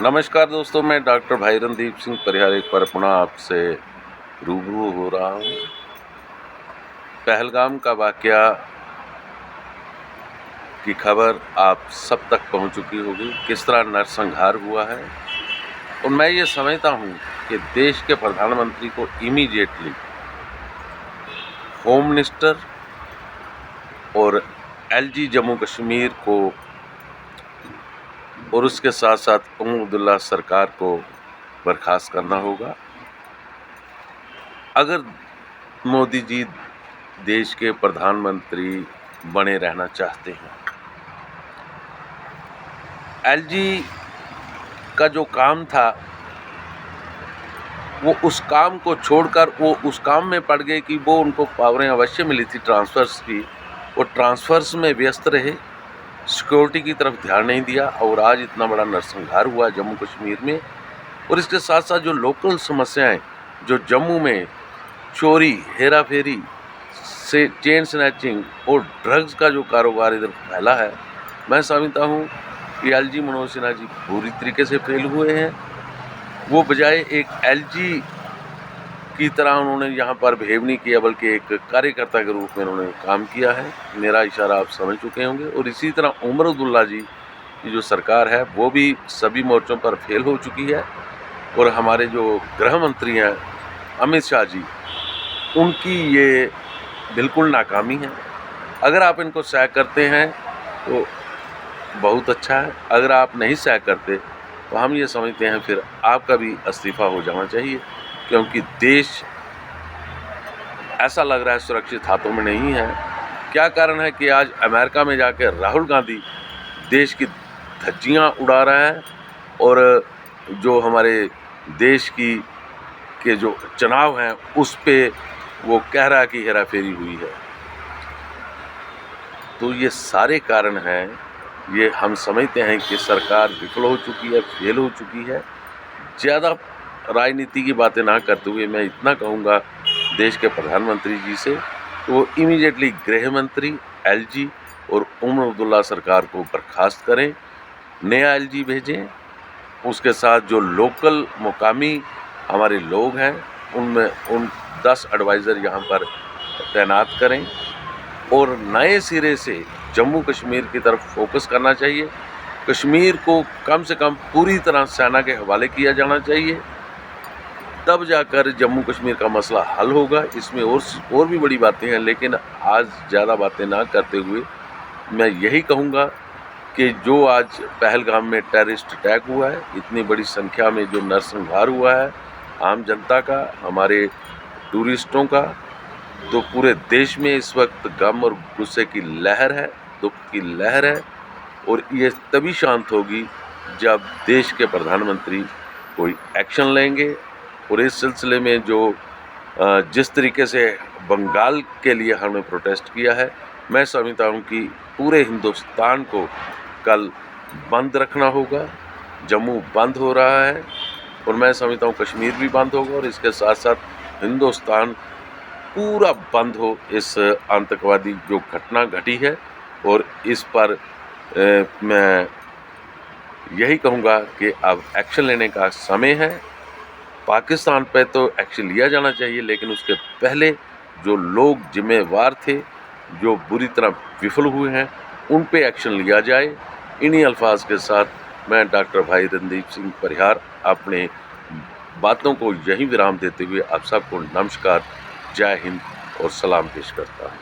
नमस्कार दोस्तों, मैं डॉक्टर भाई रणदीप सिंह परिहार एक बार पुनः आपसे रूबरू हो रहा हूँ। पहलगाम का वाक़या की खबर आप सब तक पहुँच चुकी होगी, किस तरह नरसंहार हुआ है। और मैं ये समझता हूँ कि देश के प्रधानमंत्री को इमीडिएटली होम मिनिस्टर और एलजी जम्मू कश्मीर को और उसके साथ साथ उमर अब्दुल्ला सरकार को बर्खास्त करना होगा। अगर मोदी जी देश के प्रधानमंत्री बने रहना चाहते हैं, एलजी का जो काम था वो उस काम को छोड़कर वो उस काम में पड़ गए कि वो उनको पावरें अवश्य मिली थी ट्रांसफ़र्स की, वो ट्रांसफ़र्स में व्यस्त रहे, सिक्योरिटी की तरफ ध्यान नहीं दिया और आज इतना बड़ा नरसंहार हुआ जम्मू कश्मीर में। और इसके साथ साथ जो लोकल समस्याएं, जो जम्मू में चोरी, हेरा फेरी से चेन स्नैचिंग और ड्रग्स का जो कारोबार इधर फैला है, मैं समझता हूँ कि एलजी मनोज सिन्हा जी पूरी तरीके से फेल हुए हैं। वो बजाय एक एलजी की तरह उन्होंने यहाँ पर बिहेव नहीं किया, बल्कि एक कार्यकर्ता के रूप में उन्होंने काम किया है। मेरा इशारा आप समझ चुके होंगे। और इसी तरह उमर अब्दुल्ला जी की जो सरकार है वो भी सभी मोर्चों पर फेल हो चुकी है। और हमारे जो गृह मंत्री हैं अमित शाह जी, उनकी ये बिल्कुल नाकामी है। अगर आप इनको सह करते हैं तो बहुत अच्छा है, अगर आप नहीं सह करते तो हम ये समझते हैं फिर आपका भी इस्तीफ़ा हो जाना चाहिए, क्योंकि देश ऐसा लग रहा है सुरक्षित हाथों में नहीं है। क्या कारण है कि आज अमेरिका में जाकर राहुल गांधी देश की धज्जियां उड़ा रहा है और जो हमारे देश के जो चुनाव हैं उस पे वो कह रहा है कि हेराफेरी हुई है। तो ये सारे कारण हैं, ये हम समझते हैं कि सरकार विफल हो चुकी है, फेल हो चुकी है। ज़्यादा राजनीति की बातें ना करते हुए मैं इतना कहूँगा देश के प्रधानमंत्री जी से, तो वो इमीडिएटली गृह मंत्री, एलजी और उमर अब्दुल्ला सरकार को बर्खास्त करें, नया एलजी भेजें, उसके साथ जो लोकल मुकामी हमारे लोग हैं उनमें उन 10 एडवाइज़र यहाँ पर तैनात करें और नए सिरे से जम्मू कश्मीर की तरफ फोकस करना चाहिए। कश्मीर को कम से कम पूरी तरह सेना के हवाले किया जाना चाहिए, तब जाकर जम्मू कश्मीर का मसला हल होगा। इसमें और भी बड़ी बातें हैं, लेकिन आज ज़्यादा बातें ना करते हुए मैं यही कहूँगा कि जो आज पहलगाम में टेररिस्ट अटैक हुआ है, इतनी बड़ी संख्या में जो नरसंहार हुआ है आम जनता का, हमारे टूरिस्टों का, तो पूरे देश में इस वक्त गम और गुस्से की लहर है, दुख की लहर है। और ये तभी शांत होगी जब देश के प्रधानमंत्री कोई एक्शन लेंगे। और इस सिलसिले में जो जिस तरीके से बंगाल के लिए हमने प्रोटेस्ट किया है, मैं समझता हूँ कि पूरे हिंदुस्तान को कल बंद रखना होगा। जम्मू बंद हो रहा है और मैं समझता हूँ कश्मीर भी बंद होगा और इसके साथ साथ हिंदुस्तान पूरा बंद हो इस आतंकवादी जो घटना घटी है। और इस पर मैं यही कहूँगा कि अब एक्शन लेने का समय है। पाकिस्तान पे तो एक्शन लिया जाना चाहिए, लेकिन उसके पहले जो लोग जिम्मेवार थे, जो बुरी तरह विफल हुए हैं, उन पे एक्शन लिया जाए। इन्हीं अल्फाज के साथ मैं डॉक्टर भाई रणदीप सिंह परिहार अपने बातों को यहीं विराम देते हुए आप सबको नमस्कार, जय हिंद और सलाम पेश करता हूँ।